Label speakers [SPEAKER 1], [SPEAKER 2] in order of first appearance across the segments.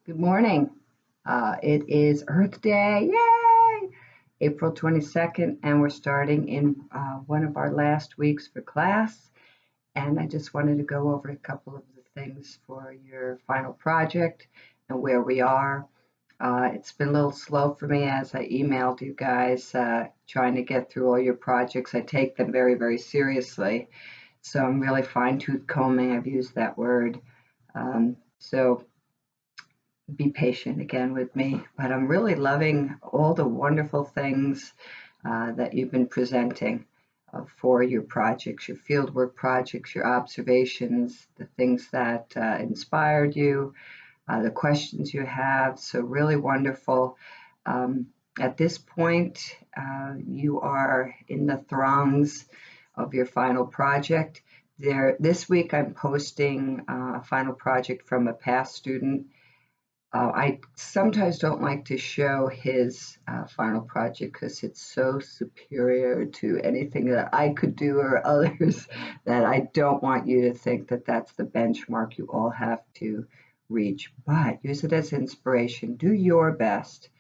[SPEAKER 1] Good morning. It is Earth Day. Yay! April 22nd, and we're starting in one of our last weeks for class. And I just wanted to go over a couple of the things for your final project and where we are. It's been a little slow for me as I emailed you guys, trying to get through all your projects. I take them very, very seriously. So I'm really fine-tooth combing. I've used that word. So be patient again with me, but I'm really loving all the wonderful things that you've been presenting for your projects, your fieldwork projects, your observations, the things that inspired you, the questions you have. So really wonderful. At this point, you are in the throngs of your final project. This week I'm posting a final project from a past student. I sometimes don't like to show his final project because it's so superior to anything that I could do or others that I don't want you to think that that's the benchmark you all have to reach. But use it as inspiration. Do your best.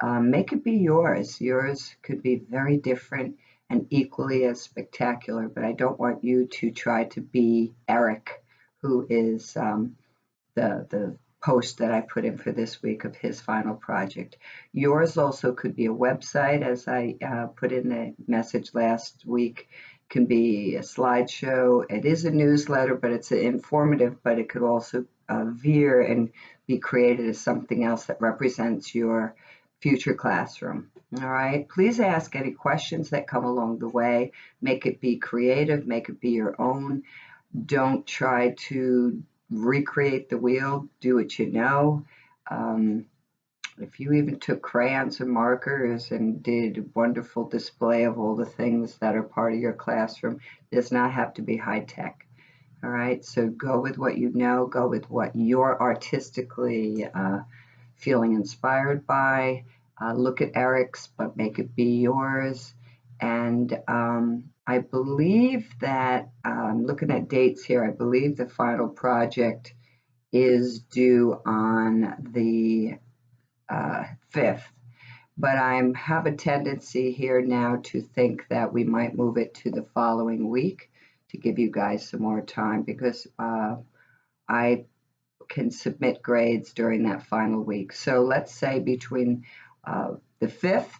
[SPEAKER 1] Make it be yours. Yours could be very different and equally as spectacular, but I don't want you to try to be Eric, who is the post that I put in for this week of his final project. Yours also could be a website, as I put in the message last week. It can be a slideshow. It is a newsletter, but it's informative, but it could also veer and be created as something else that represents your future classroom. All right. Please ask any questions that come along the way. Make it be creative. Make it be your own. Don't try to recreate the wheel. Do what you know. If you even took crayons and markers and did a wonderful display of all the things that are part of your classroom, it does not have to be high tech. All right, so go with what you know, go with what you're artistically feeling inspired by. Look at Eric's, but make it be yours. And I believe that, looking at dates here, I believe the final project is due on the 5th. But I have a tendency here now to think that we might move it to the following week to give you guys some more time, because I can submit grades during that final week. So let's say between the 5th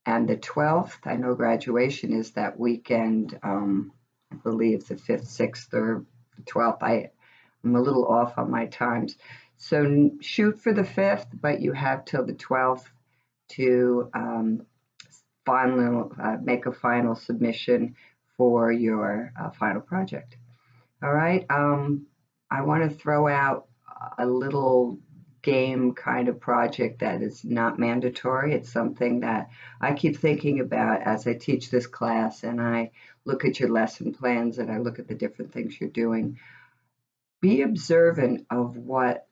[SPEAKER 1] and the 12th. I know graduation is that weekend, I believe the 5th, 6th, or 12th. I'm a little off on my times. So shoot for the 5th, but you have till the 12th to make a final submission for your final project. All right. I want to throw out a little game kind of project that is not mandatory. It's something that I keep thinking about as I teach this class, and I look at your lesson plans and I look at the different things you're doing. Be observant of what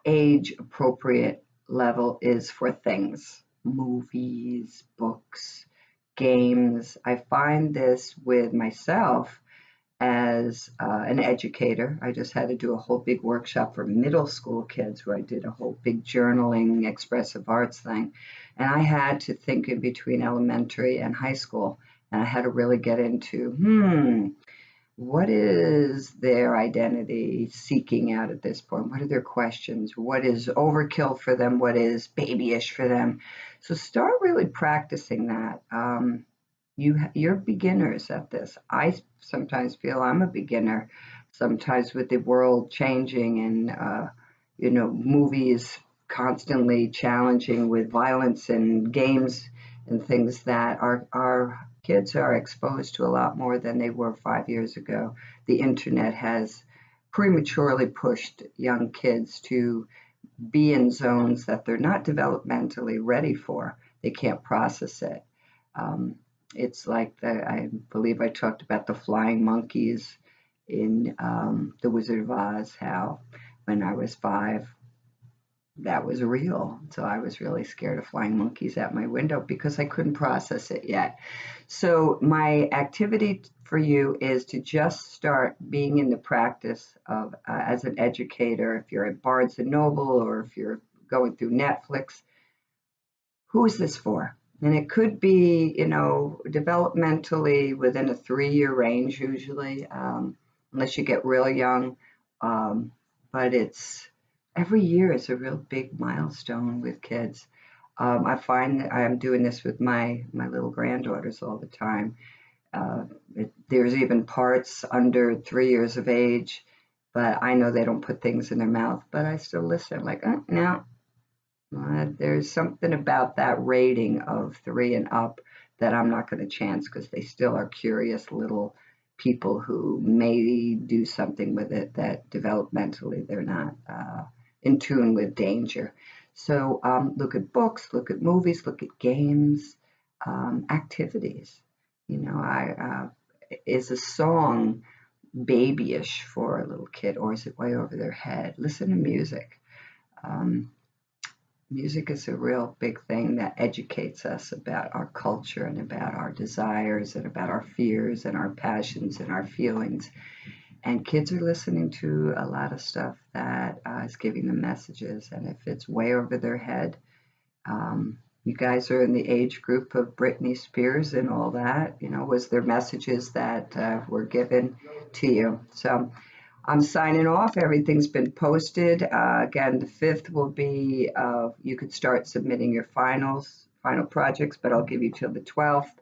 [SPEAKER 1] age appropriate level is for things, movies, books, games. I find this with myself as an educator. I just had to do a whole big workshop for middle school kids where I did a whole big journaling, expressive arts thing. And I had to think in between elementary and high school. And I had to really get into, what is their identity seeking out at this point? What are their questions? What is overkill for them? What is babyish for them? So start really practicing that. You're beginners at this. I sometimes feel I'm a beginner. Sometimes with the world changing and movies constantly challenging with violence and games and things that our kids are exposed to a lot more than they were 5 years ago. The internet has prematurely pushed young kids to be in zones that they're not developmentally ready for. They can't process it. It's like I believe I talked about the flying monkeys in The Wizard of Oz, how when I was 5, that was real. So I was really scared of flying monkeys at my window because I couldn't process it yet. So my activity for you is to just start being in the practice of, as an educator, if you're at Barnes and Noble or if you're going through Netflix, who is this for? And it could be, developmentally within a 3-year range, usually, unless you get real young. Um, but it's every year is a real big milestone with kids. I find that I'm doing this with my little granddaughters all the time. There's even parts under 3 years of age, but I know they don't put things in their mouth, but I still listen like, no, there's something about that rating of 3 and up that I'm not going to chance because they still are curious little people who may do something with it that developmentally they're not in tune with danger. So look at books, look at movies, look at games, activities. Is a song babyish for a little kid or is it way over their head? Listen to music. Um, Music is a real big thing that educates us about our culture and about our desires and about our fears and our passions and our feelings. And kids are listening to a lot of stuff that is giving them messages. And if it's way over their head, you guys are in the age group of Britney Spears and all that. Was there messages that were given to you? So I'm signing off. Everything's been posted. Again, the 5th will be, you could start submitting your final projects, but I'll give you till the 12th.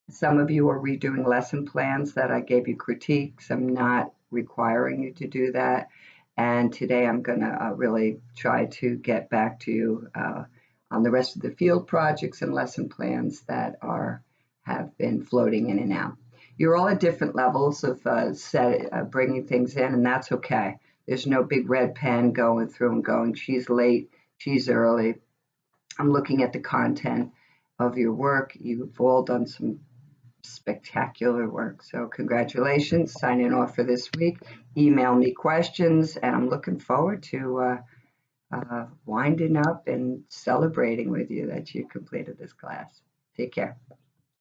[SPEAKER 1] Some of you are redoing lesson plans that I gave you critiques. I'm not requiring you to do that. And today I'm going to really try to get back to you on the rest of the field projects and lesson plans that have been floating in and out. You're all at different levels of bringing things in, and that's okay. There's no big red pen going through and going, she's late, she's early. I'm looking at the content of your work. You've all done some spectacular work. So congratulations, signing off for this week. Email me questions, and I'm looking forward to winding up and celebrating with you that you completed this class. Take care.